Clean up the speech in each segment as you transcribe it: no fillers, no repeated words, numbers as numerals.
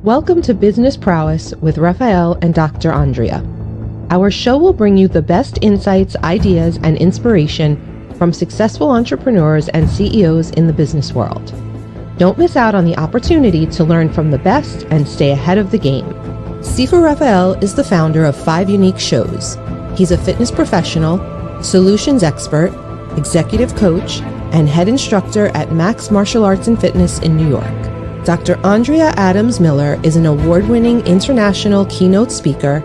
Welcome to Business Prowess with Rafael and Dr. Andrea. Our show will bring you the best insights, ideas, and inspiration from successful entrepreneurs and CEOs in the business world. Don't miss out on the opportunity to learn from the best and stay ahead of the game. Sifu Rafael is the founder of 5 unique shows. He's a fitness professional, solutions expert, executive coach, and head instructor at Max Martial Arts and Fitness in New York. Dr. Andrea Adams-Miller is an award-winning international keynote speaker,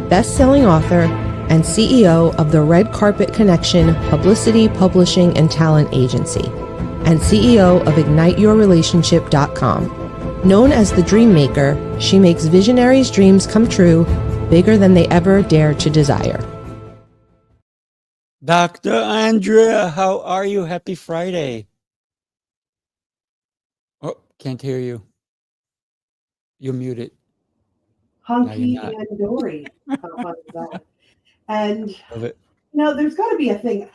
best-selling author, and CEO of the Red Carpet Connection Publicity, Publishing, and Talent Agency, and CEO of IgniteYourRelationship.com. Known as the Dream Maker, she makes visionaries' dreams come true, bigger than they ever dare to desire. Dr. Andrea, how are you? Happy Friday. Oh, can't hear you. You're muted. Hunky you're not. and dory. How fun is that? And Love it. there's got to be a thing.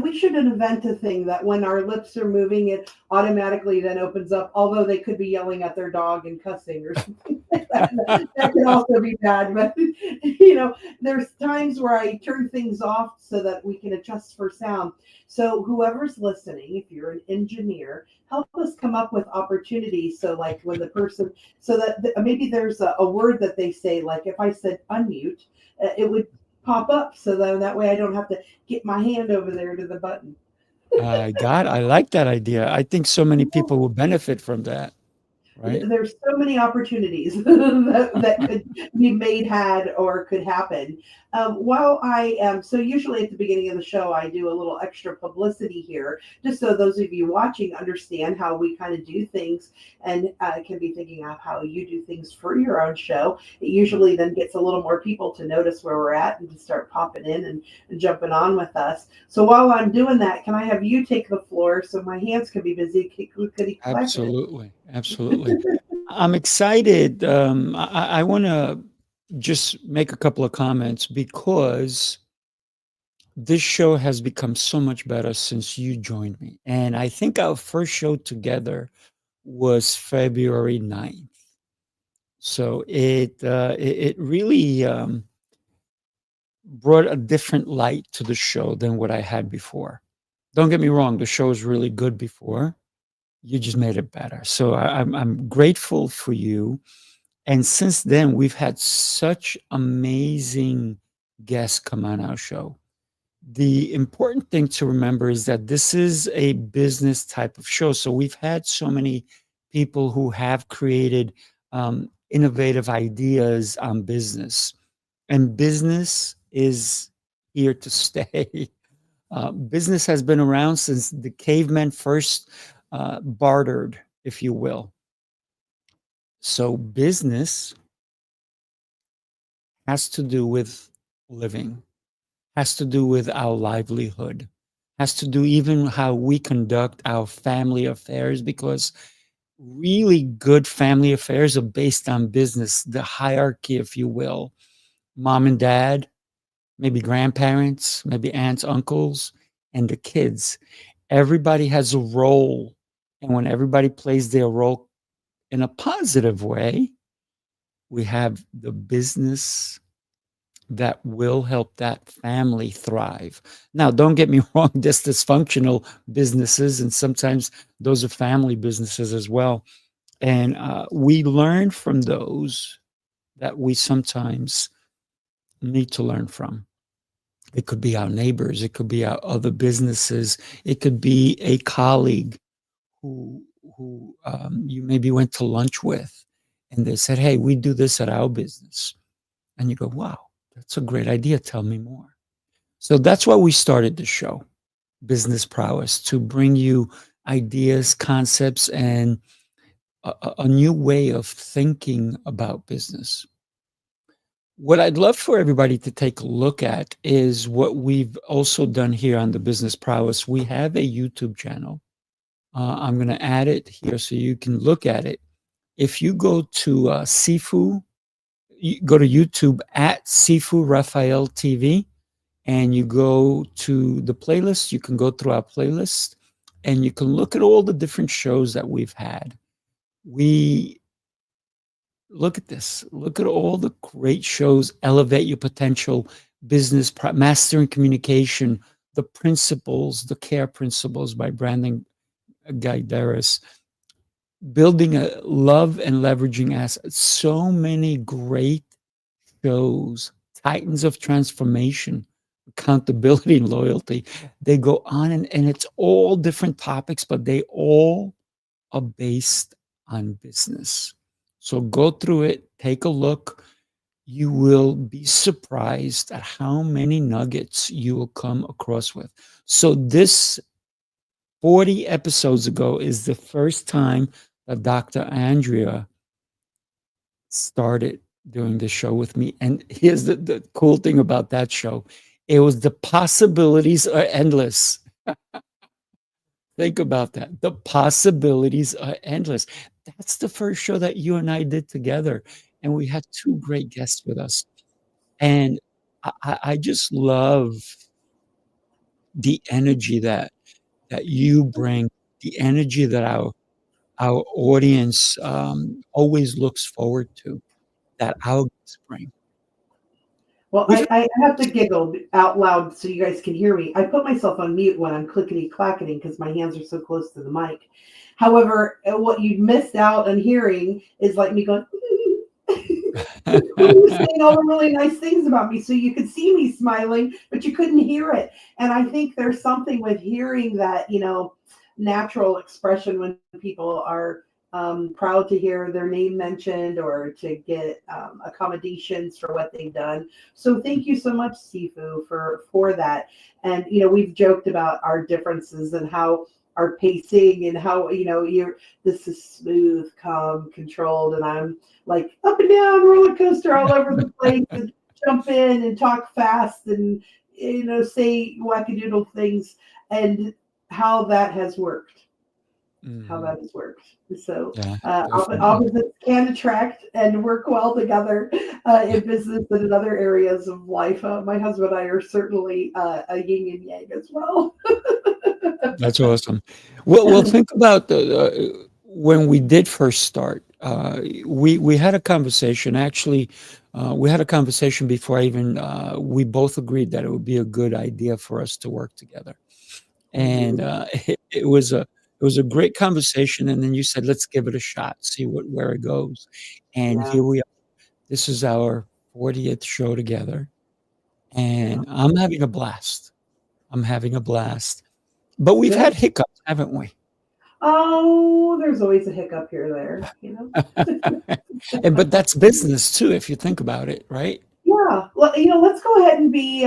We should invent a thing that when our lips are moving, it automatically then opens up. Although they could be yelling at their dog and cussing or something like that. That can also be bad. But there's times where I turn things off so that we can adjust for sound. So whoever's listening, if you're an engineer, help us come up with opportunities. So like when the person, so that maybe there's a word that they say, like if I said unmute, it would pop up, so that way I don't have to get my hand over there to the button. I like that idea. I think so many people will benefit from that, right? There's so many opportunities that could be had or could happen. While I am, so usually at the beginning of the show, I do a little extra publicity here, just so those of you watching understand how we kind of do things and can be thinking of how you do things for your own show. It usually then gets a little more people to notice where we're at and to start popping in and jumping on with us. So while I'm doing that, can I have you take the floor so my hands can be busy? Absolutely. I'm excited. I want to just make a couple of comments because this show has become so much better since you joined me. And I think our first show together was February 9th. So it really brought a different light to the show than what I had before. Don't get me wrong, the show was really good before. You just made it better. So I'm grateful for you. And since then, we've had such amazing guests come on our show. The important thing to remember is that this is a business type of show. So we've had so many people who have created innovative ideas on business. And business is here to stay. Business has been around since the cavemen first bartered, if you will. So business has to do with living, has to do with our livelihood, has to do even how we conduct our family affairs, because really good family affairs are based on business, the hierarchy, if you will. Mom and dad, maybe grandparents, maybe aunts, uncles, and the kids. Everybody has a role. And when everybody plays their role in a positive way, we have the business that will help that family thrive. Now, don't get me wrong, there's dysfunctional businesses, and sometimes those are family businesses as well. And we learn from those that we sometimes need to learn from. It could be our neighbors. It could be our other businesses. It could be a colleague who you maybe went to lunch with, and they said, "Hey, we do this at our business." And you go, "Wow, that's a great idea. Tell me more." So that's why we started the show, Business Prowess, to bring you ideas, concepts, and a new way of thinking about business. What I'd love for everybody to take a look at is what we've also done here on the Business Prowess. We have a YouTube channel. I'm going to add it here so you can look at it. If you go to Sifu, you go to YouTube at Sifu Rafael TV, and you go to the playlist. You can go through our playlist, and you can look at all the different shows that we've had. We Look at this. Look at all the great shows. Elevate Your Potential, Mastering Communication, The Principles, The Care Principles by Brandon Gaideris, Building a Love and Leveraging Assets. So many great shows, Titans of Transformation, Accountability and Loyalty. They go on and it's all different topics, but they all are based on business. So go through it, take a look. You will be surprised at how many nuggets you will come across with. So this 40 episodes ago is the first time that Dr. Andrea started doing the show with me. And here's the cool thing about that show. It was the possibilities are endless. Think about that. The possibilities are endless. That's the first show that you and I did together. And we had two great guests with us. And I just love the energy that you bring, the energy that our audience always looks forward to, that our guests bring. Well, We've I have to giggle out loud so you guys can hear me. I put myself on mute when I'm clickety clacketing because my hands are so close to the mic. However, what you missed out on hearing is like me going, saying all the really nice things about me. So you could see me smiling, but you couldn't hear it. And I think there's something with hearing that, natural expression when people are proud to hear their name mentioned or to get accommodations for what they've done. So thank you so much, Sifu, for that. And we've joked about our differences and how our pacing and how this is smooth, calm, controlled, and I'm like up and down roller coaster all over the place and jump in and talk fast and say wackadoodle things, and how that has worked. How that has worked. So Yeah, opposites can attract and work well together in business and in other areas of life. My husband and I are certainly a yin and yang as well. that's awesome. Well, think about when we did first start. We had a conversation. Actually, we had a conversation before we both agreed that it would be a good idea for us to work together. And it was a great conversation. And then you said, let's give it a shot, see where it goes. And Yeah. here we are. This is our 40th show together. And I'm having a blast. I'm having a blast. But we've had hiccups, haven't we? Oh, there's always a hiccup here or there. But that's business too, if you think about it, right? Yeah. Well, let's go ahead and be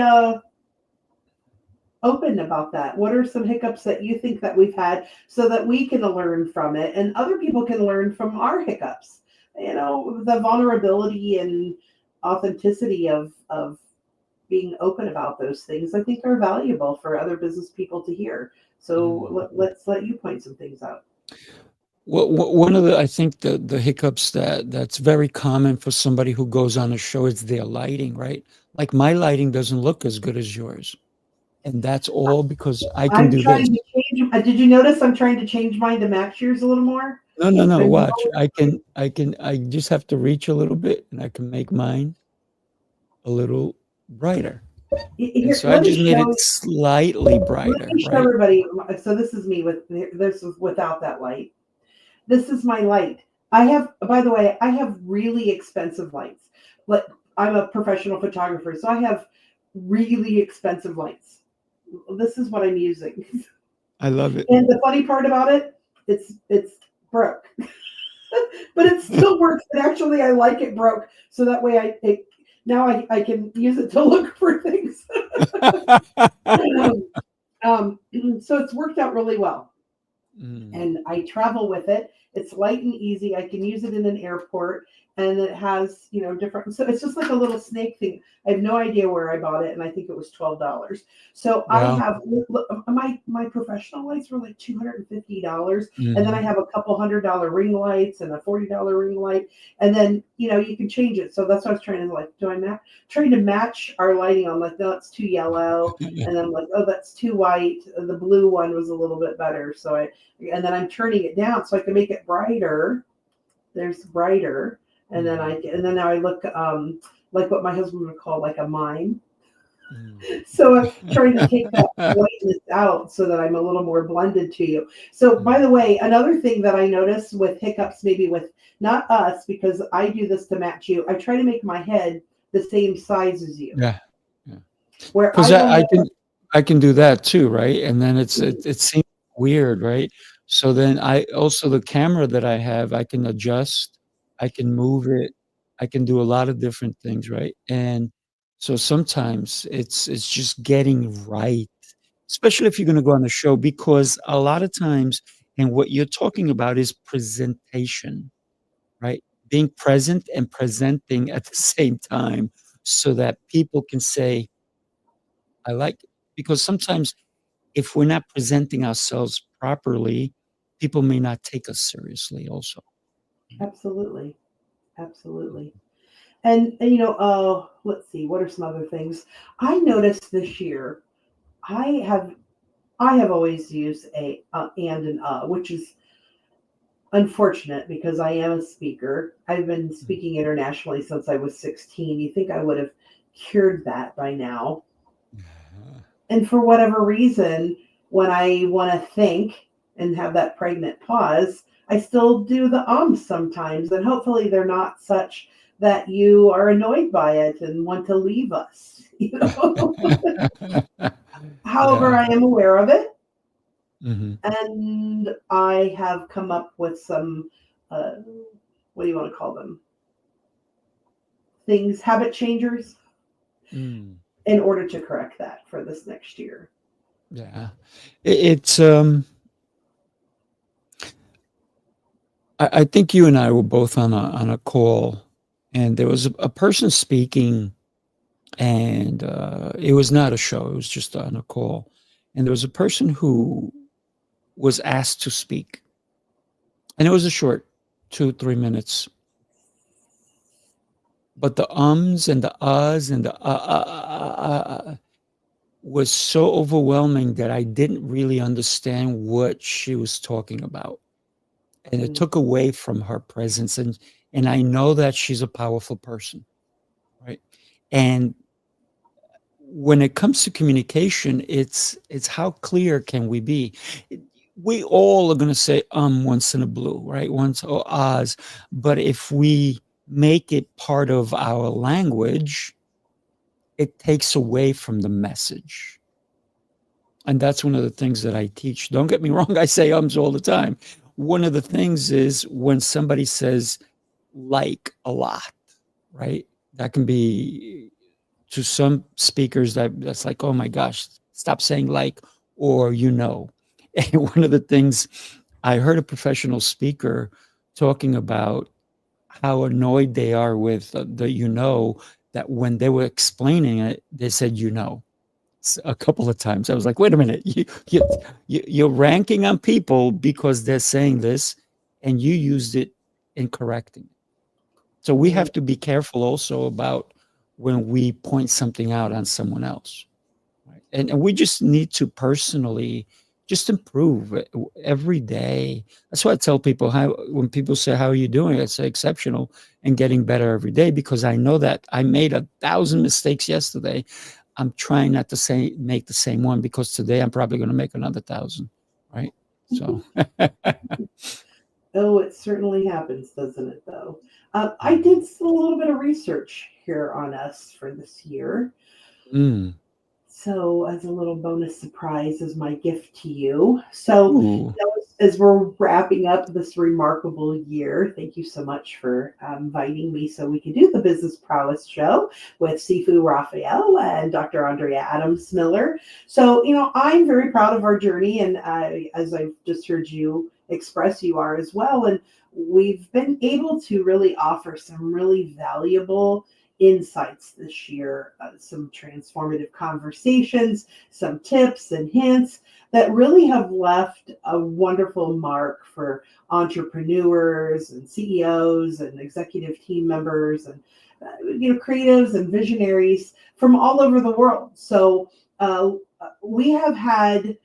open about that. What are some hiccups that you think that we've had so that we can learn from it and other people can learn from our hiccups? The vulnerability and authenticity of being open about those things, I think, are valuable for other business people to hear. So let's let you point some things out. Well, one of I think the hiccups that's very common for somebody who goes on a show is their lighting, right? Like my lighting doesn't look as good as yours. And that's all because I can do this. To change. Did you notice I'm trying to change mine to match yours a little more? No, watch. I just have to reach a little bit and I can make mine a little brighter. Here, so I just made it slightly brighter. Let me show everybody. So this is me this is without that light. This is my light. I have, by the way, I have really expensive lights. Like I'm a professional photographer, so I have really expensive lights. This is what I'm using. I love it. And the funny part about it, it's broke, but it still works. And actually, I like it broke, so that way I can use it to look for things. So it's worked out really well. And I travel with it. It's light and easy. I can use it in an airport, and it has, different. So it's just like a little snake thing. I have no idea where I bought it, and I think it was $12. So wow. I have my professional lights were like $250, and then I have a couple $100 ring lights and a $40 ring light, and then you can change it. So that's what I was trying to trying to match our lighting. I'm like, no, it's too yellow, and then I'm like, oh, that's too white. The blue one was a little bit better, and then I'm turning it down so I can make it brighter. There's brighter. and then now I look like what my husband would call like a mime. So I'm trying to take that whiteness out so that I'm a little more blended to you. So by the way, another thing that I notice with hiccups, maybe with not us, because I do this to match you, I try to make my head the same size as you. Yeah. Yeah. Where Because I will I can do that too, right? And then it seems weird, right? So then I also the camera that I have, I can adjust, I can move it, I can do a lot of different things, right? And so sometimes it's just getting right, especially if you're going to go on a show, because a lot of times, and what you're talking about is presentation, right? Being present and presenting at the same time so that people can say, I like it. Because sometimes if we're not presenting ourselves properly, people may not take us seriously also. absolutely, absolutely. And let's see, what are some other things I noticed this year? I have I have always used a and an which is unfortunate because I am a speaker. I've been speaking internationally since I was 16. You think I would have cured that by now? Mhm. And for whatever reason, when I want to think and have that pregnant pause, I still do the ums sometimes. And hopefully they're not such that you are annoyed by it and want to leave us. However, Yeah. I am aware of it. Mhm. And I have come up with some, uh, what do you want to call them? Things, habit changers, Mm. in order to correct that for this next year. Yeah. It's, I think you and I were both on a call, and there was a person speaking, and, it was not a show, it was just on a call, and there was a person who was asked to speak, and it was a short 2, 3 minutes. But the ums and the uhs and the was so overwhelming that I didn't really understand what she was talking about, and it Mm, took away from her presence, and I know that she's a powerful person, right? And when it comes to communication, it's how clear can we be? It We all are gonna say, once in a blue, right? Once or ahs, but if we make it part of our language, it takes away from the message. And that's one of the things that I teach. Don't get me wrong, I say ums all the time. One of the things is when somebody says like a lot, right? That can be to some speakers that's like, oh my gosh, stop saying like or you know. And one of the things I heard a professional speaker talking about how annoyed they are with the you know that when they were explaining it, they said you know a couple of times. I was like, wait a minute, you're ranking on people because they're saying this, and you used it in correcting it. So we mm, have to be careful also about when we point something out on someone else, right? And we just need to personally just improve every day. That's why I tell people how when people say, "How are you doing?" I say exceptional and getting better every day because I know that I made 1,000 mistakes yesterday. I'm trying not to say make the same one because today I'm probably going to make another 1,000, right? So, Oh, it certainly happens, doesn't it, though? I Mhm. did a little bit of research here on us for this year. Mm. So, as a little bonus surprise, as my gift to you. So, Ooh. as we're wrapping up this remarkable year, thank you so much for inviting me so we can do the Business Prowess Show with Sifu Rafael and Dr. Andrea Adams-Miller. So, I'm very proud of our journey, and as I've just heard you express, you are as well. And we've been able to really offer some really valuable insights this year, some transformative conversations, some tips and hints that really have left a wonderful mark for entrepreneurs and CEOs and executive team members and creatives and visionaries from all over the world. So we have had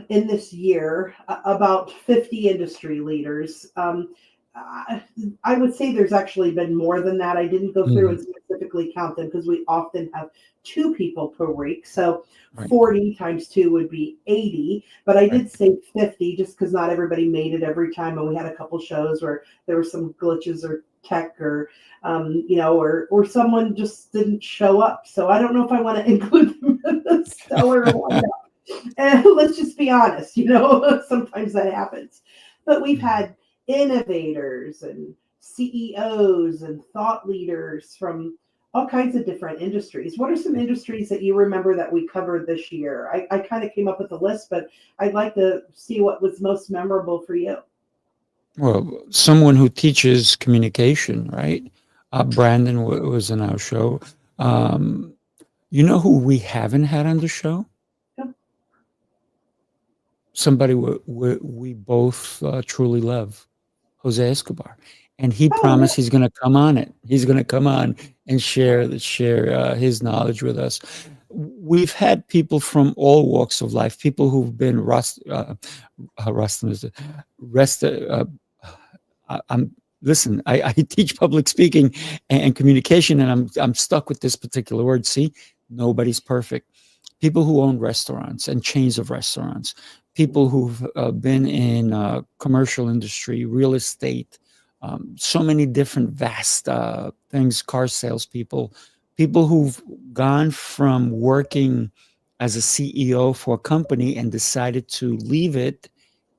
in this year about 50 industry leaders. I would say there's actually been more than that. I didn't go through Mhm. and specifically count them because we often have 2 people per week. So Right, 40 times 2 would be 80. But I right. did say 50 just because not everybody made it every time. And we had a couple shows where there were some glitches or tech or, or someone just didn't show up. So I don't know if I want to include them in the stellar lineup. And let's just be honest, sometimes that happens. But we've Mhm. had innovators and CEOs and thought leaders from all kinds of different industries. What are some industries that you remember that we covered this year? I kind of came up with a list, but I'd like to see what was most memorable for you. Well, someone who teaches communication, right? Brandon was in our show. Um, you know who we haven't had on the show? Yeah. Somebody we both truly love, Jose Escobar, and he Oh, yeah. promised he's going to come on it. He's going to come on and share his knowledge with us. We've had people from all walks of life, people who've been rest. I'm listen. I teach public speaking and communication, and I'm stuck with this particular word. See, nobody's perfect. People who own restaurants and chains of restaurants, people who've been in commercial industry, real estate, so many different vast things, car salespeople, people who've gone from working as a CEO for a company and decided to leave it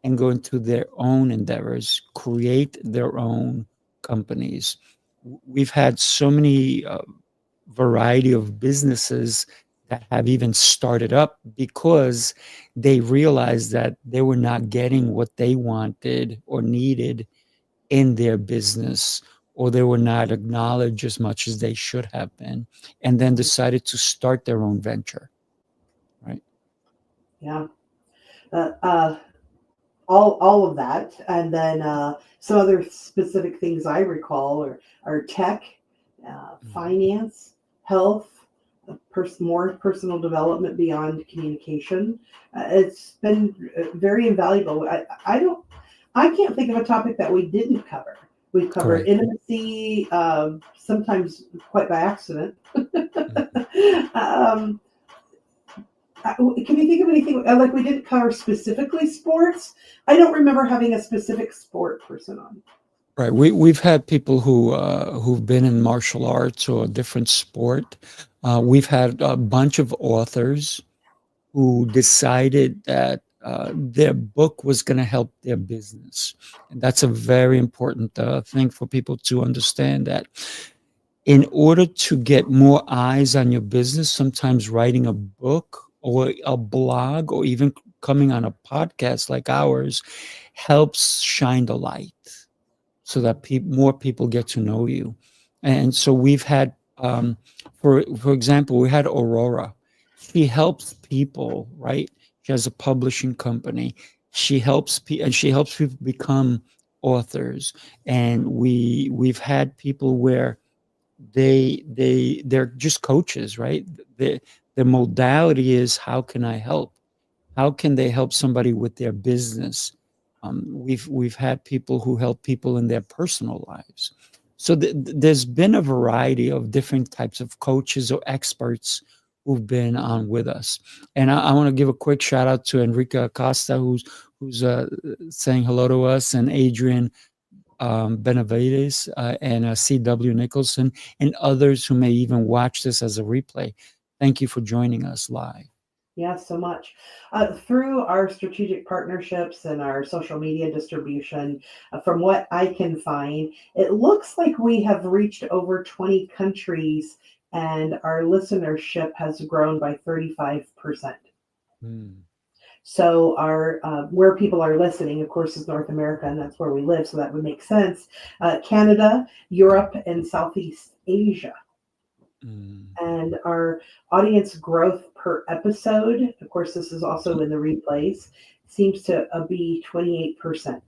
and go into their own endeavors, create their own companies. We've had so many variety of businesses that have even started up because they realized that they were not getting what they wanted or needed in their business, or they were not acknowledged as much as they should have been, and then decided to start their own venture, right? Yeah. Uh, uh, all of that, and then some other specific things I recall are tech, Mhm. finance, health, more personal development beyond communication. It's been very invaluable. I can't think of a topic that we didn't cover. We've covered Correct. intimacy, sometimes quite by accident. Mhm. um, can you think of anything like we didn't cover specifically sports? I don't remember having a specific sport person on. Right. We've had people who've been in martial arts or a different sport. We've had a bunch of authors who decided that their book was going to help their business, and that's a very important thing for people to understand. That in order to get more eyes on your business, sometimes writing a book or a blog or even coming on a podcast like ours helps shine the light so that more people get to know you. And so we've had, for example, we had Aurora. She helps people, right? She has a publishing company. And she helps people become authors. And we've had people where they're just coaches, right? The modality is, how can I help? How can they help somebody with their business? We've had people who help people in their personal lives. So there's been a variety of different types of coaches or experts who've been on with us. And I want to give a quick shout out to Enrica Acosta, who's saying hello to us, and Adrian Benavides, and C.W. Nicholson, and others who may even watch this as a replay. Thank you for joining us live. Yeah, so much. Through our strategic partnerships and our social media distribution, from what I can find, it looks like we have reached over 20 countries and our listenership has grown by 35%. Hmm. So our where people are listening, of course, is North America, and that's where we live. So that would make sense. Canada, Europe, and Southeast Asia. Mm. And our audience growth per episode, of course, this is also in the replays, seems to be 28%.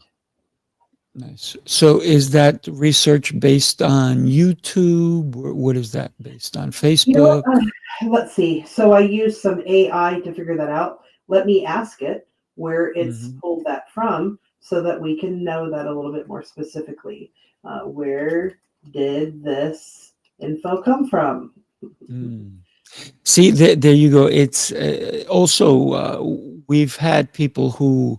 Nice. So is that research based on YouTube? Or what is that based on? You know, Facebook? let's see. So I used some AI to figure that out. Let me ask it where it's Hmm. pulled that from. so that we can know that a little bit more specifically. Where did this info come from? Mm. See, there you go. It's also, we've had people who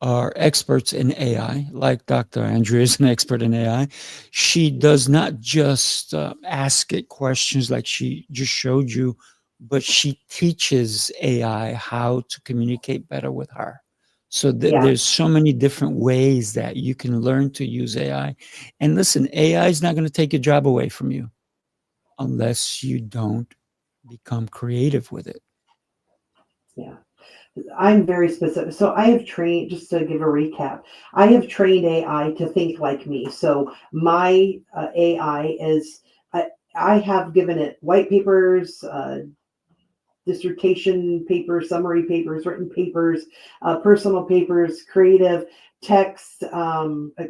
are experts in AI, like Dr. Andrea is an expert in AI. She does not just ask it questions like she just showed you, but she teaches AI how to communicate better with her. So Yeah, there's so many different ways that you can learn to use AI. And listen, AI is not going to take your job away from you unless you don't become creative with it. yeah. I'm very specific. So I have trained, just to give a recap, I have trained AI to think like me. So my AI is, I have given it white papers, dissertation papers, summary papers, written papers, personal papers, creative text,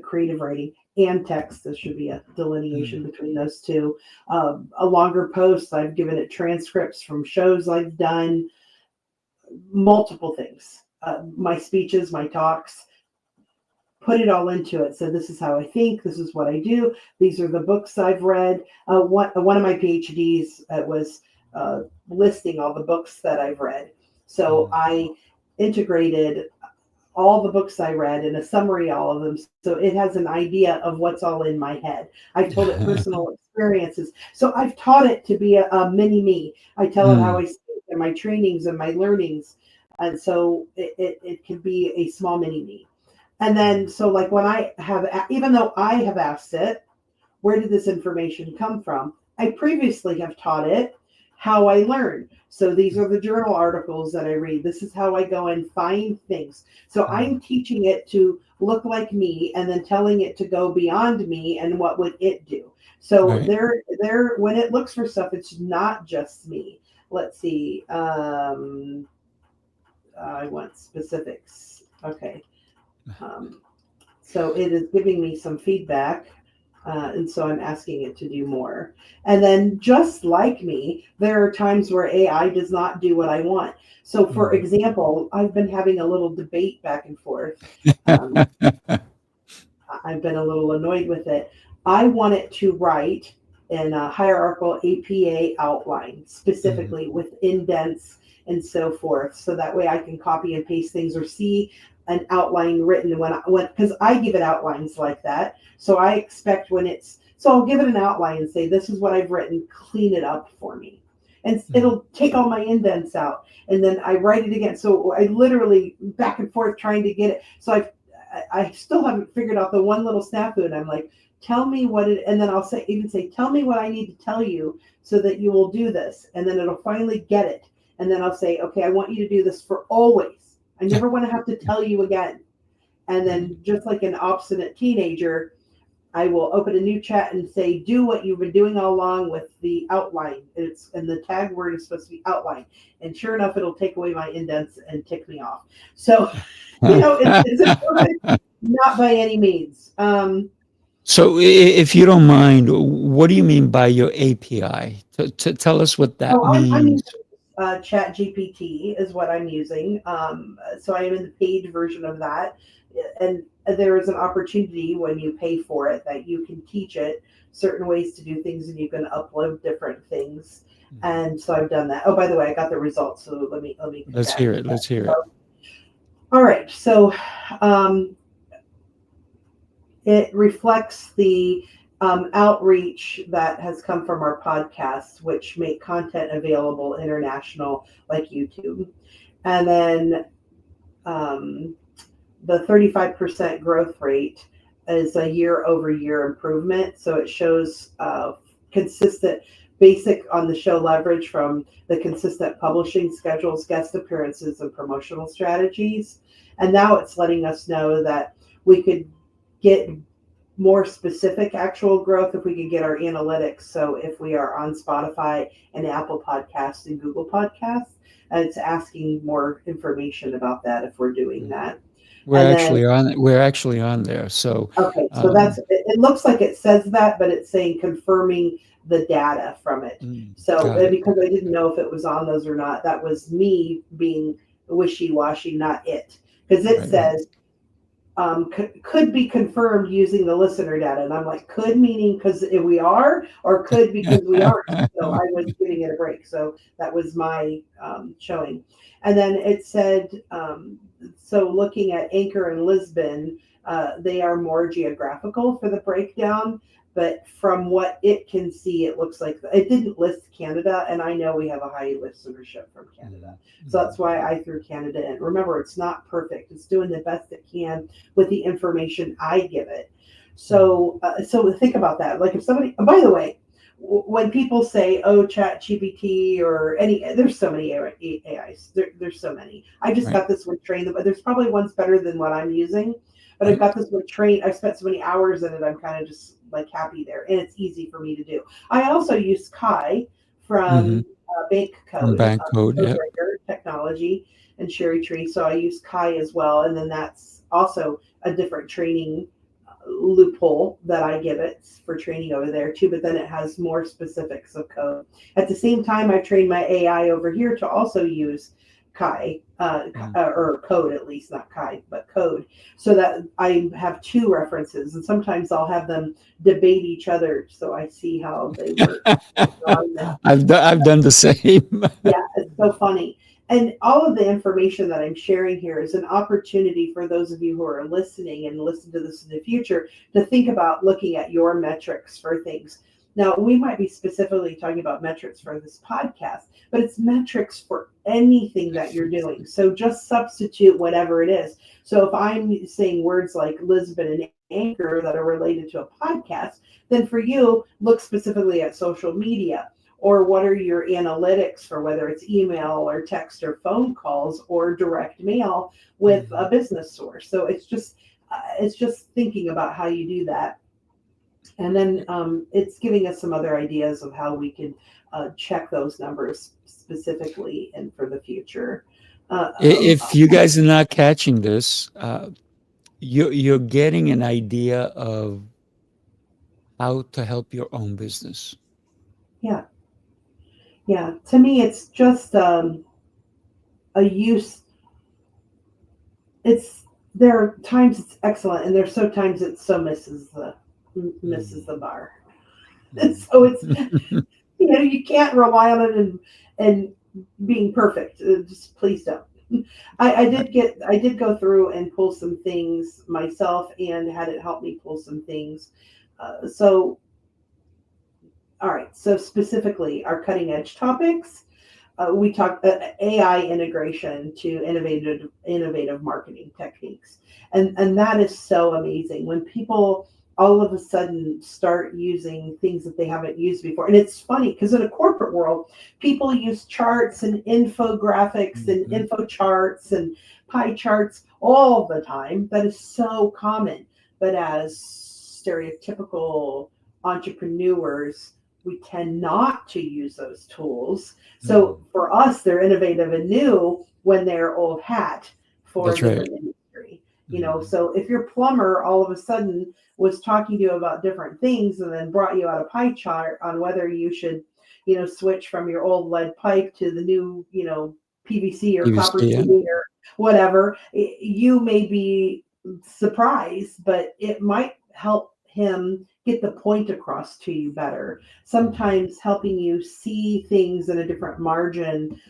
creative writing and text. There should be a delineation Mm. between those two. A longer post, I've given it transcripts from shows I've done, multiple things. My speeches, my talks, put it all into it. So this is how I think. This is what I do. These are the books I've read. One of my PhDs was listing all the books that I've read. So Mm. I integrated all the books I read and a summary, all of them. So it has an idea of what's all in my head. I've told it personal experiences. So I've taught it to be a mini me. I tell it how Mm. I speak and my trainings and my learnings. And so it can be a small mini me. And then, so like when I have, even though I have asked it, where did this information come from? I previously have taught it how I learn. So these are the journal articles that I read. This is how I go and find things. So Mm. I'm teaching it to look like me and then telling it to go beyond me and what would it do. So Right. there when it looks for stuff, it's not just me. Let's see. I want specifics. Okay. Um, so it is giving me some feedback. And so I'm asking it to do more. And then, just like me, there are times where AI does not do what I want. So, for Mm. example, I've been having a little debate back and forth. Um, I've been a little annoyed with it. I want it to write in a hierarchical APA outline, Mm. specifically with indents and so forth. So that way I can copy and paste things or see an outline written because I give it outlines like that. So I expect so I'll give it an outline and say, this is what I've written, clean it up for me. And Mm. it'll take all my indents out. And then I write it again. So I literally back and forth trying to get it. So I still haven't figured out the one little snafu, and I'm like, tell me what it, and then I'll say, tell me what I need to tell you so that you will do this, and then it'll finally get it, and then I'll say, okay, I want you to do this for always. I never want to have to tell you again. And then, just like an obstinate teenager, I will open a new chat and say, do what you've been doing all along with the outline. And the tag word is supposed to be outline. And sure enough, it'll take away my indents and tick me off. So, it's imperfect, not by any means. So, if you don't mind, what do you mean by your API? Tell us what that So I'm means. using Chat GPT is what I'm using. So I am in the paid version of that. And there is an opportunity when you pay for it that you can teach it certain ways to do things and you can upload different things. Mhm. And so I've done that. Oh, by the way, I got the results. So let me Let's chat hear with it. that. Let's hear it. So, all right. So um, it reflects the outreach that has come from our podcasts, which make content available international, like YouTube. And then um, the 35% growth rate is a year over year improvement. So it shows consistent basic on the show leverage from the consistent publishing schedules, guest appearances, and promotional strategies. And now it's letting us know that we could get more specific actual growth if we could get our analytics. So if we are on Spotify and Apple Podcasts and Google Podcasts, it's asking more information about that if we're doing Mhm. that. And then, We're actually on there. So, okay, so um, it looks like it says that, but it's saying confirming the data from it. So got it. because I didn't know if it was on those or not, that was me being wishy-washy, not it. Because it Right, right. says could be confirmed using the listener data. And I'm like, could meaning because we are, or could because we aren't. So I was giving it a break. So that was my showing. And then it said, so looking at Anchor and Lisbon, they are more geographical for the breakdown. But from what it can see, it looks like it didn't list Canada. And I know we have a high listenership from Canada. So that's why I threw Canada in. Remember, it's not perfect. It's doing the best it can with the information I give it. So, so think about that. Like if somebody, by the way, when people say, "Oh, Chat GPT" or any, there's so many AIs. There's so many. I just got this one trained, but there's probably one's better than what I'm using. But I've got this one trained. I've spent so many hours in it. I'm kind of just like happy there, and it's easy for me to do. I also use Kai from Bank Code, Bank Code, Technology, and Sherry Tree. So I use Kai as well, and then that's also a different training loophole that I give it for training over there too. But then it has more specifics of code. At the same time, I've trained my AI over here to also use Kai, or code at least, not Kai, but code, so that I have two references, and sometimes I'll have them debate each other, so I see how they work. I've done the same. Yeah, it's so funny. And all of the information that I'm sharing here is an opportunity for those of you who are listening and listen to this in the future to think about looking at your metrics for things. Now, we might be specifically talking about metrics for this podcast, but it's metrics for anything that you're doing. So just substitute whatever it is. So if I'm saying words like Lisbon and Anchor that are related to a podcast, then for you, look specifically at social media. Or what are your analytics for whether it's email or text or phone calls or direct mail with a business source. So it's just thinking about how you do that. And then it's giving us some other ideas of how we can check those numbers specifically and for the future. If you guys are not catching this, you're getting an idea of how to help your own business. Yeah. Yeah. To me, it's just a use. There are times it's excellent, and there's so times it so misses the bar. And so it's you can't rely on it and being perfect. Just please don't. I did go through and pull some things myself and had it help me pull some things. All right. So specifically, our cutting edge topics. We talked AI integration to innovative marketing techniques, and that is so amazing when people all of a sudden start using things that they haven't used before. And it's funny because in a corporate world, people use charts and infographics and info charts and pie charts all the time. That is so common. But as stereotypical entrepreneurs, we tend not to use those tools. So for us, they're innovative and new when they're old hat for a different industry. So if your plumber all of a sudden was talking to you about different things and then brought you out a pie chart on whether you should, switch from your old lead pipe to the new, PVC or copper tubing or whatever, you may be surprised, but it might help him get the point across to you better. Sometimes helping you see things in a different margin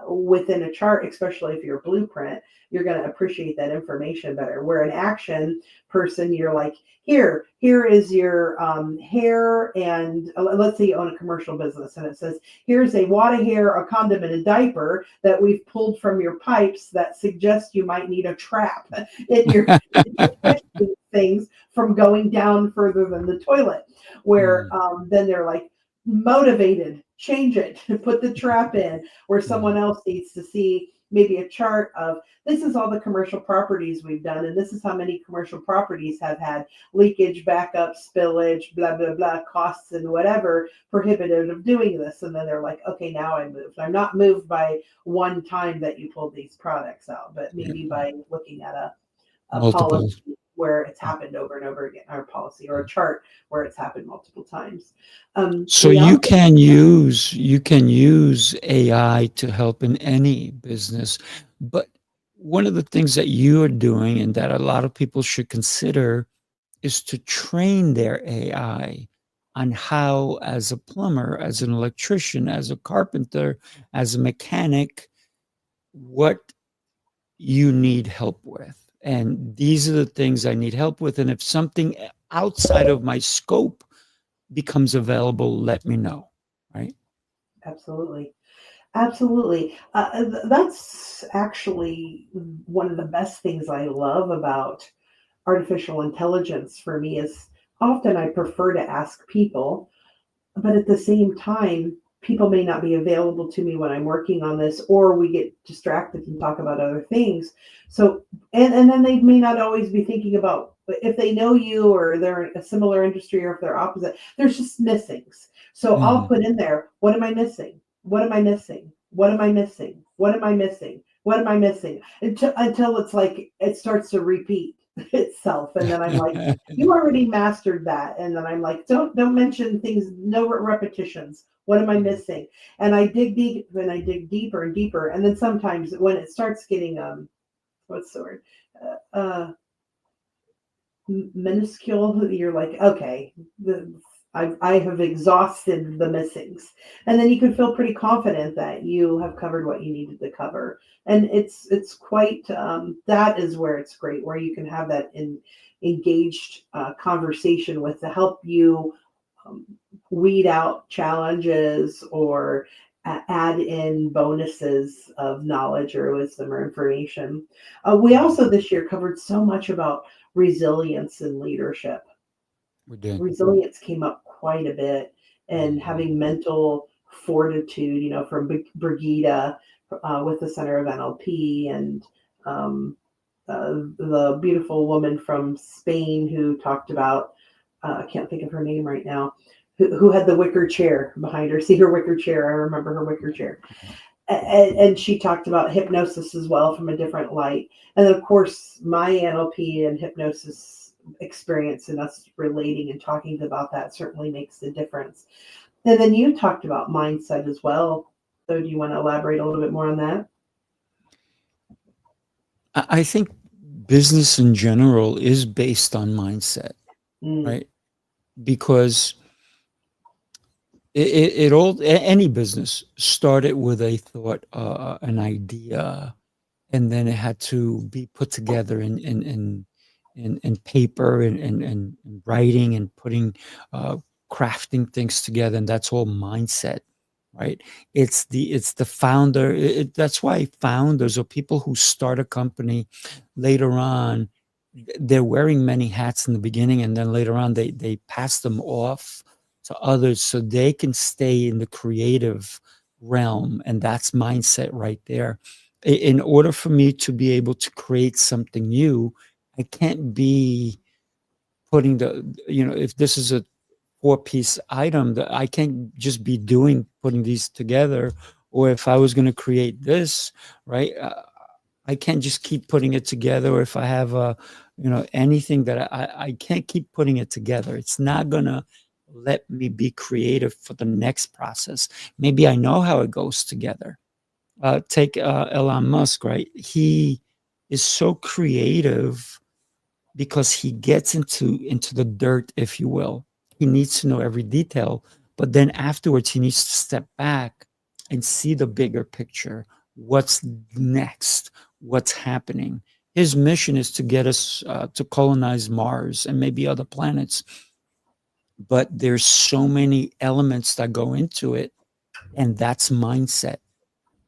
within a chart, especially if you're a blueprint, you're going to appreciate that information better. Where an action person, you're like, here is your hair, and let's say you own a commercial business, and it says, here's a wad of hair, a condom, and a diaper that we've pulled from your pipes that suggest you might need a trap in your things from going down further than the toilet. Where then they're like, motivated, change it, put the trap in, where someone else needs to see maybe a chart of this is all the commercial properties we've done, and this is how many commercial properties have had leakage, backup, spillage, blah, blah, blah, costs and whatever prohibitive of doing this. And then they're like, okay, now I'm moved. I'm not moved by one time that you pulled these products out, but maybe by looking at a policy where it's happened over and over again, our policy, or a chart where it's happened multiple times. So you can use AI to help in any business, but one of the things that you are doing and that a lot of people should consider is to train their AI on how, as a plumber, as an electrician, as a carpenter, as a mechanic, what you need help with. And these are the things I need help with. And if something outside of my scope becomes available, let me know. Right. Absolutely. Absolutely. That's actually one of the best things I love about artificial intelligence for me is often I prefer to ask people, but at the same time, people may not be available to me when I'm working on this, or we get distracted and talk about other things. So, and then they may not always be thinking about if they know you or they're in a similar industry or if they're opposite, there's just missings. So I'll Mhm. put in there, what am I missing? What am I missing? What am I missing? What am I missing? What am I missing? Until it's like it starts to repeat itself. And then I'm like, you already mastered that. And then I'm like, don't mention things, no repetitions. What am I missing? And I dig deep and I dig deeper and deeper. And then sometimes when it starts getting what's the word? Uh, uh minuscule, you're like, okay, I have exhausted the missings. And then you can feel pretty confident that you have covered what you needed to cover. And it's quite that is where it's great, where you can have that engaged conversation with to help you um, weed out challenges or add in bonuses of knowledge or wisdom or information. We also this year covered so much about resilience and leadership. We did. Resilience came up quite a bit, and Mhm. having mental fortitude, from Brigida with the Center of NLP, and the beautiful woman from Spain who talked about, I can't think of her name right now, who had the wicker chair behind her. See her wicker chair. I remember her wicker chair. And she talked about hypnosis as well from a different light. And then, of course, my NLP and hypnosis experience and us relating and talking about that certainly makes a difference. And then you talked about mindset as well. So do you want to elaborate a little bit more on that? I think business in general is based on mindset, Mm, right? Because it all any business started with a thought, an idea, and then it had to be put together in paper and writing and putting crafting things together, and that's all mindset, right? It's the founder. That's why founders or people who start a company later on, they're wearing many hats in the beginning, and then later on they pass them off to others so they can stay in the creative realm, and that's mindset right there. In order for me to be able to create something new, I can't be putting if this is a four-piece item, that I can't just be doing putting these together. Or if I was going to create this, right? I can't just keep putting it together. Or if I have anything that I can't keep putting it together. It's not gonna let me be creative for the next process. Maybe I know how it goes together. Take Elon Musk, right? He is so creative because he gets into the dirt, if you will. He needs to know every detail, but then afterwards he needs to step back and see the bigger picture. What's next? What's happening? His mission is to get us to colonize Mars and maybe other planets, but there's so many elements that go into it, and that's mindset,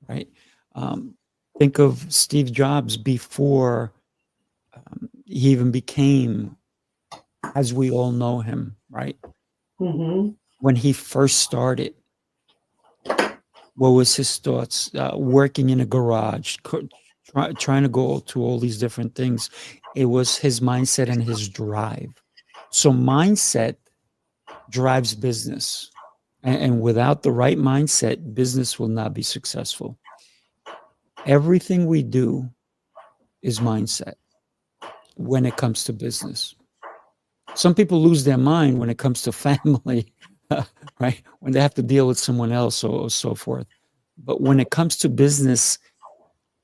right? Um, think of Steve Jobs before he even became as we all know him, right? hmm When he first started, what was his thoughts? Working in a garage, trying to go to all these different things. It was his mindset and his drive. So mindset drives business, and without the right mindset, business will not be successful. Everything we do is mindset when it comes to business. Some people lose their mind when it comes to family, right? When they have to deal with someone else or so forth. But when it comes to business,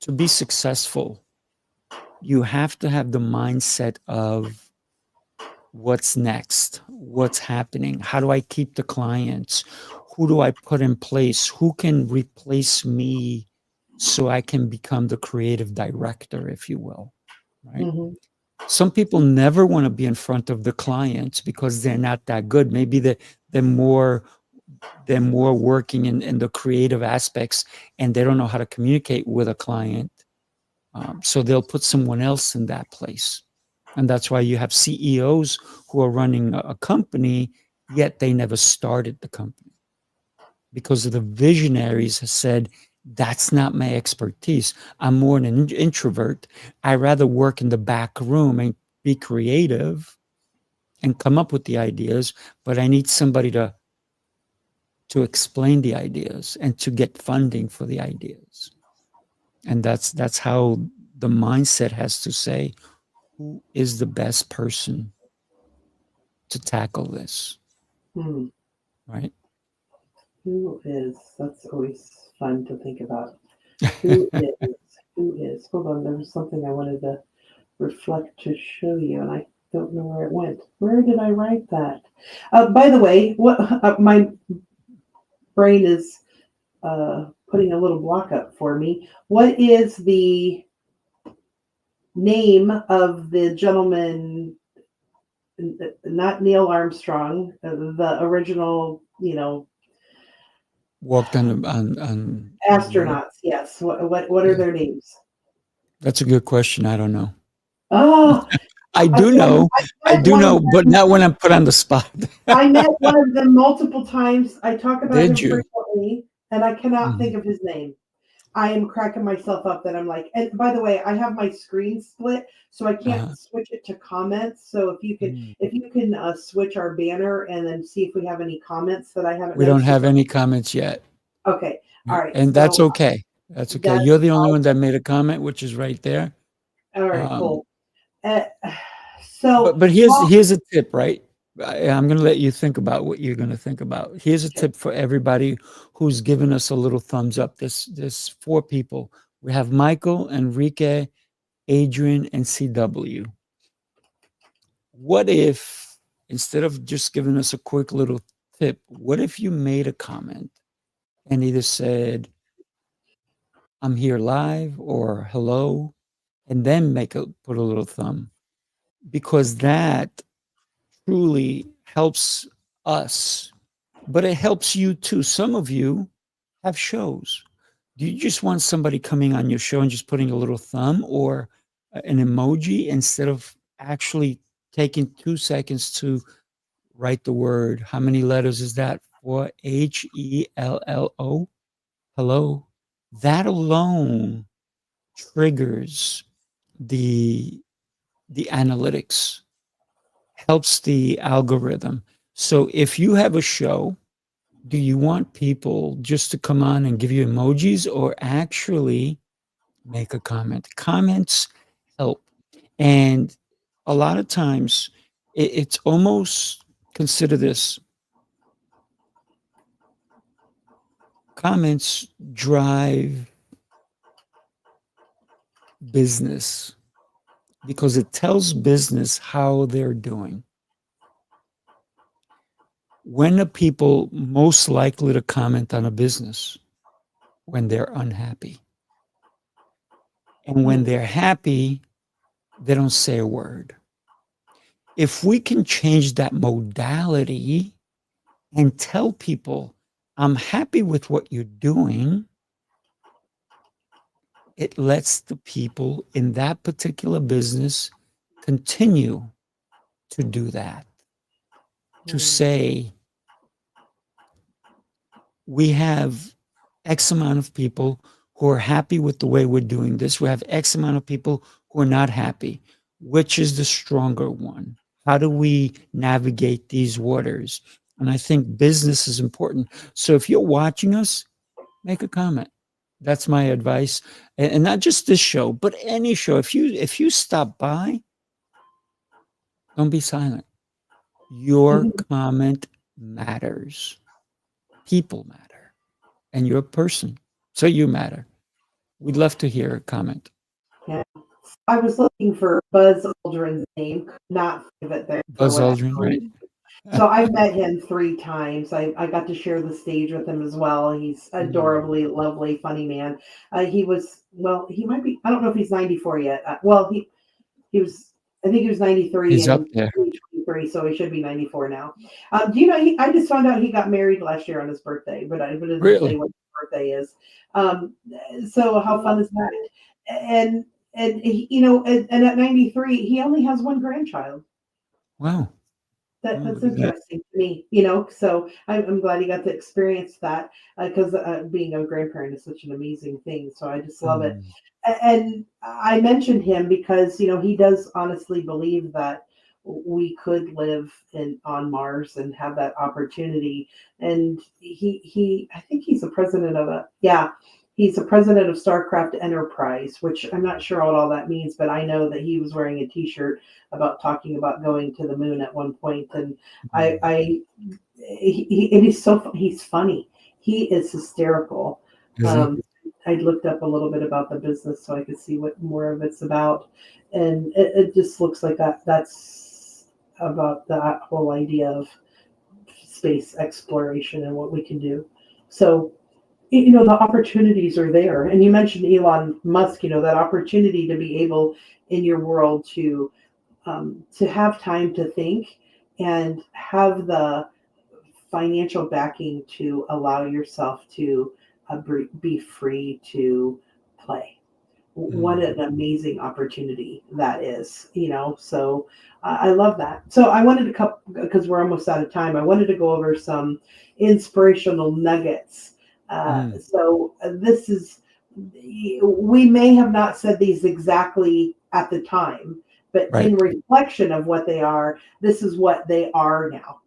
to be successful, you have to have the mindset of what's next, what's happening, how do I keep the clients, who do I put in place, who can replace me so I can become the creative director, if you will, right? Mhm. Some people never want to be in front of the clients because they're not that good. Maybe they're more working in the creative aspects and they don't know how to communicate with a client. So they'll put someone else in that place. And that's why you have CEOs who are running a company, yet they never started the company because of the visionaries have said, that's not my expertise. I'm more an introvert. I rather work in the back room and be creative and come up with the ideas, but I need somebody to explain the ideas and to get funding for the ideas. And that's how the mindset has to say, who is the best person to tackle this, Hmm. right? Who is? That's always fun to think about. Who is? Who is? Hold on, there was something I wanted to reflect to show you, and I don't know where it went. Where did I write that? By the way, what my brain is putting a little block up for me. What is the name of the gentleman? Not Neil Armstrong, the original, Walked on the moon. astronauts. Yes. What are Yeah, their names? that's a good question. I don't know. Oh, I I, do know. I I met do one of know, but them. not when I'm put on the spot. I met one of them multiple times. I talk about Did him you? frequently, and I cannot Mhm. think of his name. I am cracking myself up that I'm like, and by the way, I have my screen split, so I can't Uh-huh. switch it to comments. So Mm. if you can switch our banner and then see if we have any comments that I haven't We don't noticed. have any comments yet. Okay, all Right. right. And that's So okay. That's okay. that's You're the only one that made a comment, which is right there. all right. Um, Cool. Uh, so but here's a tip, right? I'm going to let you think about what you're going to think about. Here's a tip for everybody who's given us a little thumbs up. This 4 people. We have Michael, Enrique, Adrian, and CW. What if instead of just giving us a quick little tip, what if you made a comment and either said, "I'm here live" or "hello," and then put a little thumb, because that truly helps us, but it helps you too. Some of you have shows. Do you just want somebody coming on your show and just putting a little thumb or an emoji instead of actually taking 2 seconds to write the word? How many letters is that? For HELLO? Hello. That alone triggers the analytics, helps the algorithm. So if you have a show, do you want people just to come on and give you emojis or actually make a comment? Comments help. And a lot of times it's almost, consider this, comments drive business because it tells business how they're doing. When are people most likely to comment on a business? When they're unhappy. And when they're happy, they don't say a word. If we can change that modality and tell people, I'm happy with what you're doing, it lets the people in that particular business continue to do that. To say, we have X amount of people who are happy with the way we're doing this. We have X amount of people who are not happy. Which is the stronger one? How do we navigate these waters? And I think business is important. So if you're watching us, make a comment. That's my advice. And not just this show, but any show. If you stop by, don't be silent. Your comment matters. People matter. And you're a person. So you matter. We'd love to hear a comment. Yeah. I was looking for Buzz Aldrin's name, could not find it there for Buzz whatever Aldrin, right? reason. So I've met him 3 times. I got to share the stage with him as well. He's adorably lovely, funny man. He was, well, he might be, I don't know if he's 94 yet. He was, I think he was 93 He's up in there. 2023, so he should be 94 now. Do you know, I just found out he got married last year on his birthday, but I didn't say Really? what his birthday is. So how fun is that? And he, and at 93, he only has 1 grandchild. Wow. That's Look at that. interesting to me, so I'm glad he got to experience that, because being a grandparent is such an amazing thing. So I just love it. And I mentioned him because, he does honestly believe that we could live on Mars and have that opportunity. And I think he's the president of he's the president of Starcraft Enterprise, which I'm not sure what all that means, but I know that he was wearing a T-shirt about talking about going to the moon at one point. And he's funny. He is hysterical. Is he? I looked up a little bit about the business so I could see what more of it's about, and it just looks like that's about that whole idea of space exploration and what we can do. So, the opportunities are there. And you mentioned Elon Musk, that opportunity to be able in your world to have time to think and have the financial backing to allow yourself to be free to play. What an amazing opportunity that is, so I love that. So I wanted to, because we're almost out of time, I wanted to go over some inspirational nuggets. So this is, we may have not said these exactly at the time, but Right. in reflection of what they are, this is what they are now.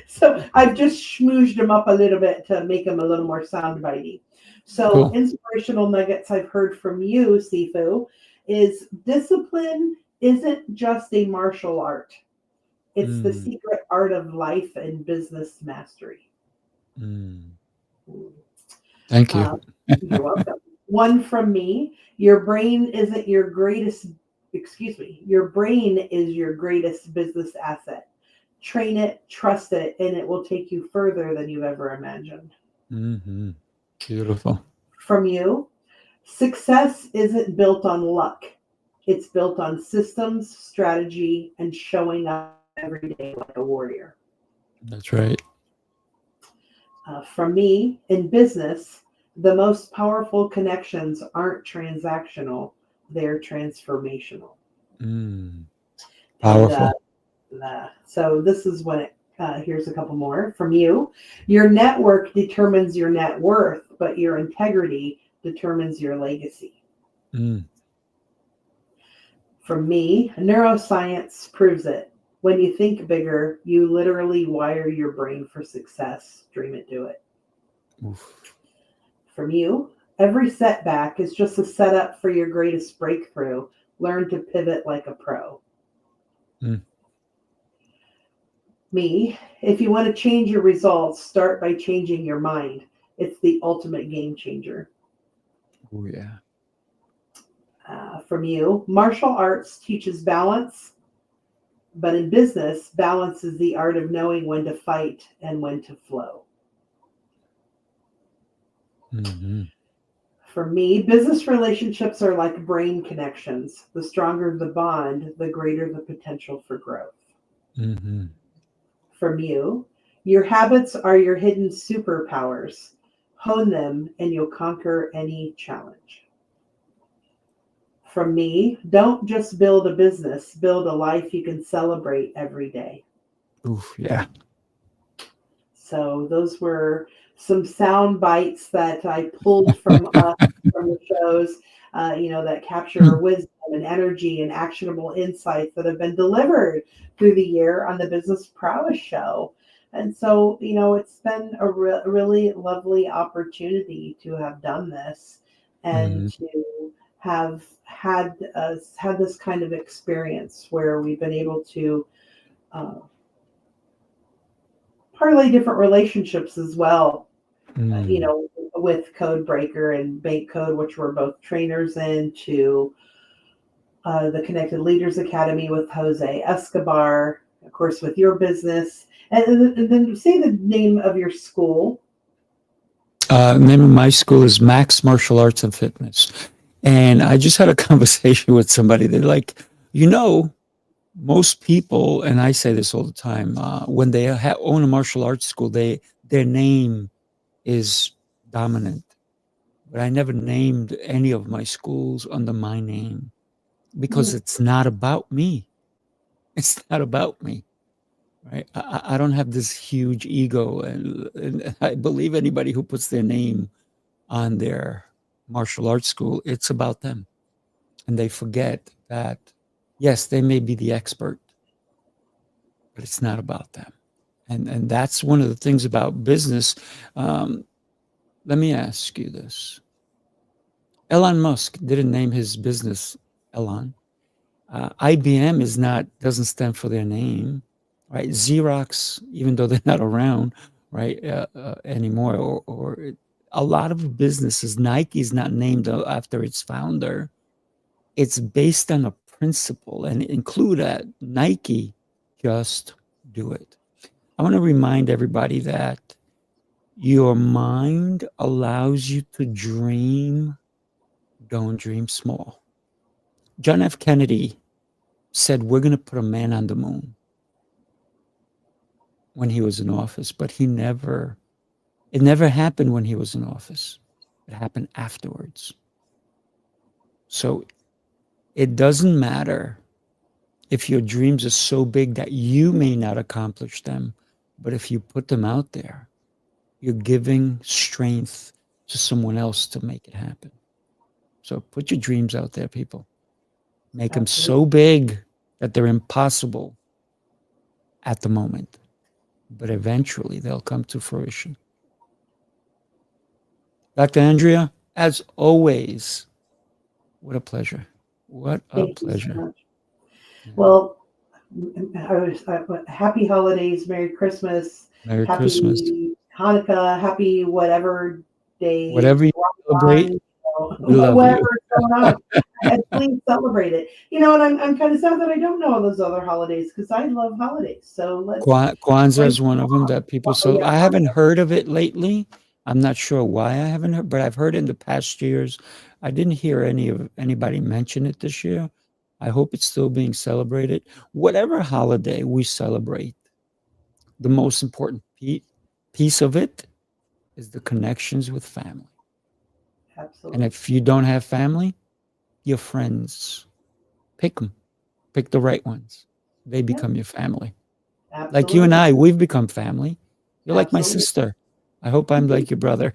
So I've just schmoozed them up a little bit to make them a little more soundbitey. So Cool. Inspirational nuggets I've heard from you, Sifu, is discipline isn't just a martial art. It's the secret art of life and business mastery. Thank you. You're welcome. One from me, your brain is your greatest business asset. Train it, trust it, and it will take you further than you ever imagined. Beautiful. From you, success isn't built on luck. It's built on systems, strategy, and showing up every day like a warrior. That's right. From me, in business, the most powerful connections aren't transactional, they're transformational. Powerful. So this is when here's a couple more from you. Your network determines your net worth, but your integrity determines your legacy. From me, neuroscience proves it. When you think bigger, you literally wire your brain for success. Dream it, do it. Oof. From you, every setback is just a setup for your greatest breakthrough. Learn to pivot like a pro. Me, if you want to change your results, start by changing your mind. It's the ultimate game changer. Oh, yeah. From you, martial arts teaches balance, but in business, balance is the art of knowing when to fight and when to flow. For me, business relationships are like brain connections. The stronger the bond, the greater the potential for growth. From you, your habits are your hidden superpowers. Hone them and you'll conquer any challenge. From me, don't just build a business, build a life you can celebrate every day. Oof, yeah. So those were some sound bites that I pulled from the shows, that capture wisdom and energy and actionable insights that have been delivered through the year on the Business Prowess Show. And so, it's been a really lovely opportunity to have done this and to have had this kind of experience where we've been able to parlay different relationships as well, with Codebreaker and Bank Code, which we're both trainers in, to the Connected Leaders Academy with Jose Escobar, of course, with your business. And then say the name of your school. Name of my school is Max Martial Arts and Fitness. And I just had a conversation with somebody. They're like, most people, and I say this all the time, when they own a martial arts school, their name is dominant. But I never named any of my schools under my name because it's not about me. It's not about me, right? I don't have this huge ego, and I believe anybody who puts their name on their martial arts school, it's about them. And they forget that, yes, they may be the expert, but it's not about them. And that's one of the things about business. Let me ask you this. Elon Musk didn't name his business Elon. IBM doesn't stand for their name, right? Xerox, even though they're not around, right, anymore, or a lot of businesses, Nike is not named after its founder. It's based on a principle, and include that Nike, just do it. I want to remind everybody that your mind allows you to dream. Don't dream small. John F. Kennedy said, we're going to put a man on the moon when he was in office, but it never happened when he was in office. It happened afterwards. So it doesn't matter if your dreams are so big that you may not accomplish them, but if you put them out there, you're giving strength to someone else to make it happen. So put your dreams out there, people. Make them so big that they're impossible at the moment, but eventually they'll come to fruition. Dr. Andrea, as always, what a pleasure. What a pleasure. So well, happy holidays, Merry Christmas, Merry happy Christmas. Hanukkah, happy whatever day. Whatever you celebrate, we love whatever's you. going on. And please celebrate it. And I'm kind of sad that I don't know all those other holidays because I love holidays. So let's. Kwanzaa is one of them that people. So Yeah, I haven't heard of it lately. I'm not sure why I haven't heard, but I've heard in the past years. I didn't hear anybody mention it this year. I hope it's still being celebrated. Whatever holiday we celebrate, the most important piece of it is the connections with family. Absolutely. And if you don't have family, your friends, pick them. Pick the right ones. They become your family. Absolutely. Like you and I, we've become family. You're like my Absolutely. sister. I hope I'm like your brother.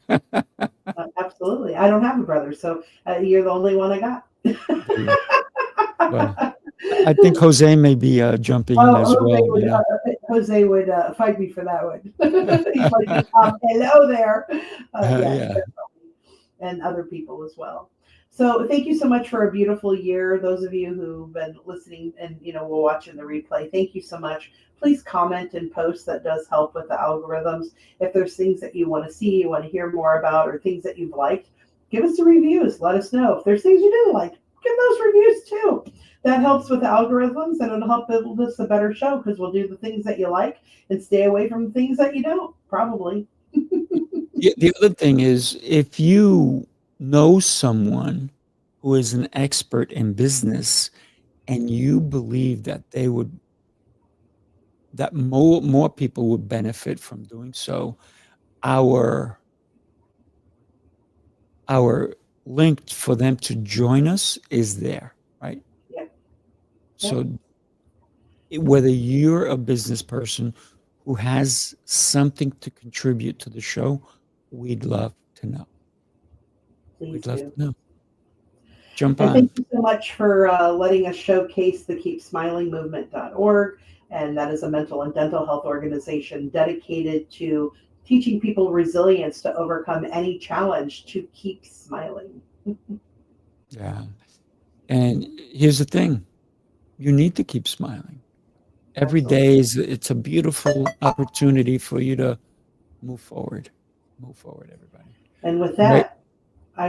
Absolutely. I don't have a brother, so you're the only one I got. Well, I think Jose may be jumping in as well. Jose would fight me for that one. He's like, hello there. Yeah. And other people as well. So thank you so much for a beautiful year. Those of you who've been listening and will watch in the replay, thank you so much. Please comment and post. That does help with the algorithms. If there's things that you want to see, you want to hear more about, or things that you've liked, give us the reviews. Let us know. If there's things you didn't like, give those reviews too. That helps with the algorithms, and it'll help build us a better show because we'll do the things that you like and stay away from things that you don't, probably. The other thing is, if you know someone who is an expert in business and you believe that that more people would benefit from doing so, our link for them to join us is there, right? Yeah. So whether you're a business person who has something to contribute to the show, we'd love to know. We'd love to know. Jump on. Thank you so much for letting us showcase the keepsmilingmovement.org. And that is a mental and dental health organization dedicated to teaching people resilience to overcome any challenge to keep smiling. Yeah. And here's the thing. You need to keep smiling. Every day it's a beautiful opportunity for you to move forward. Move forward, everybody. And with that,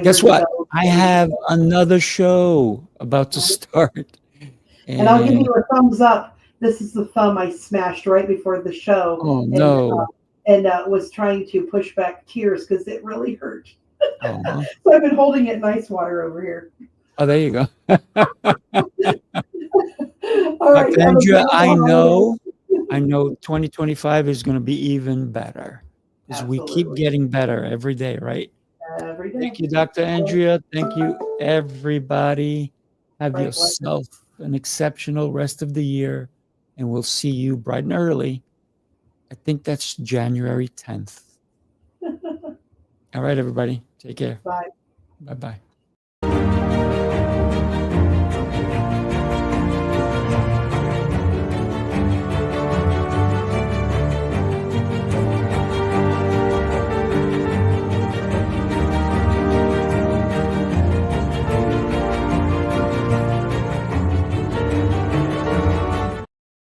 guess what? So I have another show about to start. and I'll give And you a thumbs up. This is the thumb I smashed right before the show, oh and no. was trying to push back tears because it really hurt. Oh, So I've been holding it in ice water over here. oh, there you go. All right, Dr. have a Andrea, beautiful holiday. I know 2025 is going to be even better because we keep Absolutely. getting better every day, right? Every day. Thank you, Dr. Andrea. Thank you, everybody. Have Right, pleasure. yourself an exceptional rest of the year, and we'll see you bright and early. I think that's January 10th. All right, everybody. Take care. Bye. Bye bye.